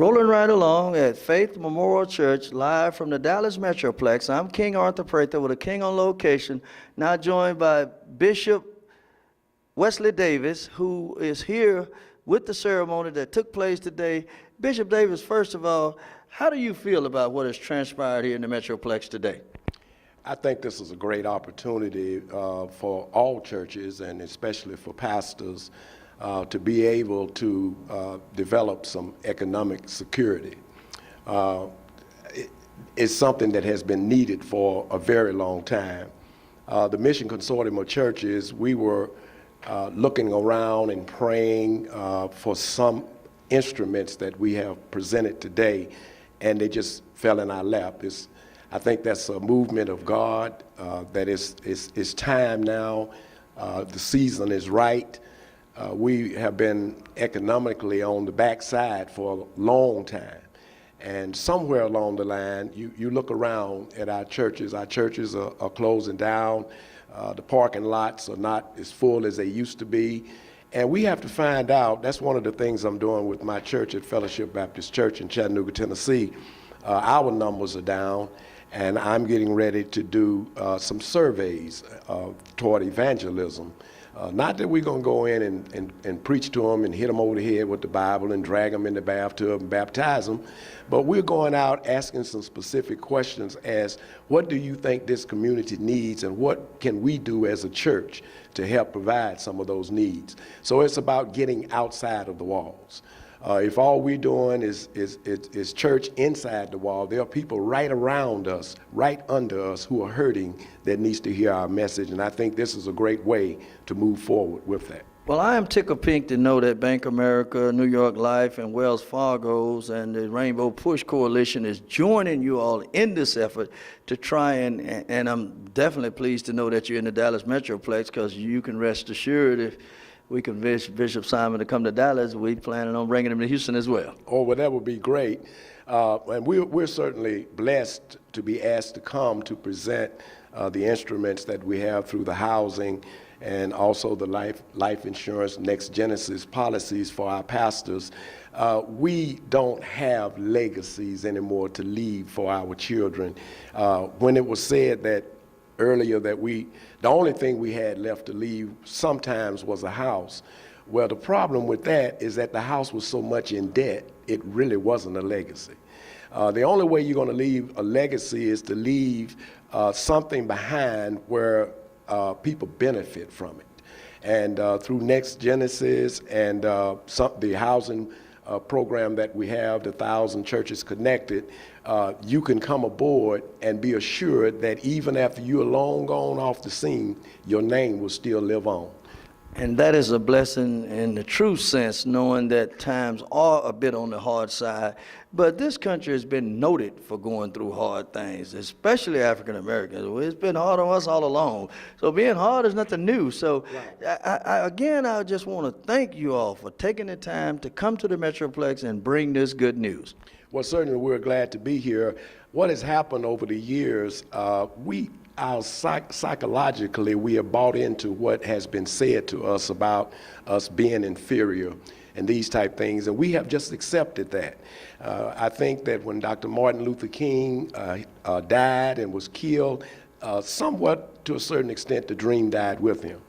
Rolling right along at Faith Memorial Church, live from the Dallas Metroplex. I'm King Arthur Prather with a King on location, now joined by Bishop Wesley Davis, who is here with the ceremony that took place today. Bishop Davis, first of all, how do you feel about what has transpired here in the Metroplex today? I think this is a great opportunity for all churches and especially for pastors to be able to develop some economic security. It's something that has been needed for a very long time. The Mission Consortium of churches, we were looking around and praying for some instruments that we have presented today, and they just fell in our lap. I think that's a movement of God, that it's time now. The season is right. We have been economically on the backside for a long time. And somewhere along the line, you look around at our churches are closing down. The parking lots are not as full as they used to be. And we have to find out, that's one of the things I'm doing with my church at Fellowship Baptist Church in Chattanooga, Tennessee. Our numbers are down, and I'm getting ready to do some surveys toward evangelism. Not that we're going to go in and preach to them and hit them over the head with the Bible and drag them in the bathtub and baptize them, but we're going out asking some specific questions as what do you think this community needs and what can we do as a church to help provide some of those needs. So it's about getting outside of the walls. If all we're doing is church inside the wall, there are people right around us, right under us, who are hurting that needs to hear our message. And I think this is a great way to move forward with that. Well, I am tickled pink to know that Bank of America, New York Life, and Wells Fargo's and the Rainbow Push Coalition is joining you all in this effort to try and I'm definitely pleased to know that you're in the Dallas Metroplex, because you can rest assured if we convince Bishop Simon to come to Dallas, we planning on bringing him to Houston as well. Oh, well, that would be great. And we're certainly blessed to be asked to come to present the instruments that we have through the housing and also the life insurance Next Genesis policies for our pastors. We don't have legacies anymore to leave for our children. When it was said that earlier that the only thing we had left to leave sometimes was a house. Well, the problem with that is that the house was so much in debt, it really wasn't a legacy. The only way you're going to leave a legacy is to leave something behind where people benefit from it. And through Next Genesis and the housing program that we have, the 1,000 Churches Connected, you can come aboard and be assured that even after you're long gone off the scene, your name will still live on. And that is a blessing in the true sense, knowing that times are a bit on the hard side. But this country has been noted for going through hard things, especially African Americans. It's been hard on us all along. So being hard is nothing new. So again, I just want to thank you all for taking the time to come to the Metroplex and bring this good news. Well, certainly we're glad to be here. What has happened over the years, psychologically, we have bought into what has been said to us about us being inferior and these type things, and we have just accepted that. I think that when Dr. Martin Luther King died and was killed, somewhat to a certain extent, the dream died with him.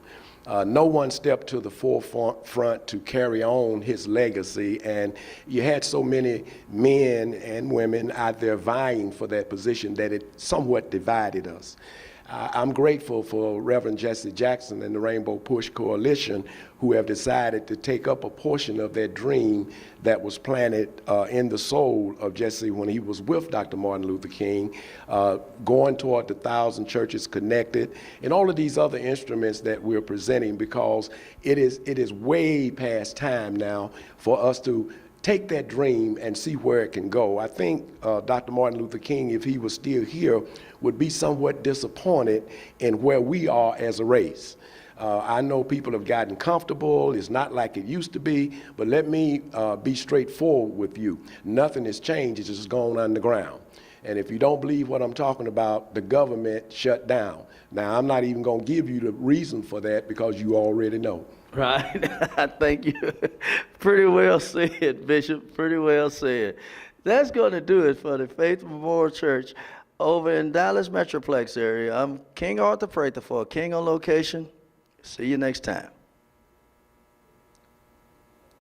No one stepped to the forefront to carry on his legacy, and you had so many men and women out there vying for that position that it somewhat divided us. I'm grateful for Reverend Jesse Jackson and the Rainbow Push Coalition, who have decided to take up a portion of that dream that was planted in the soul of Jesse when he was with Dr. Martin Luther King, going toward the 1,000 Churches Connected, and all of these other instruments that we're presenting, because it is way past time now for us to take that dream and see where it can go. I think Dr. Martin Luther King, if he was still here, would be somewhat disappointed in where we are as a race. I know people have gotten comfortable. It's not like it used to be, but let me be straightforward with you. Nothing has changed. It's just gone underground. And if you don't believe what I'm talking about, the government shut down. Now, I'm not even going to give you the reason for that because you already know. Right? Thank you. Pretty well said, Bishop. Pretty well said. That's going to do it for the Faith Memorial Church over in Dallas Metroplex area. I'm King Arthur Prather for King on Location. See you next time.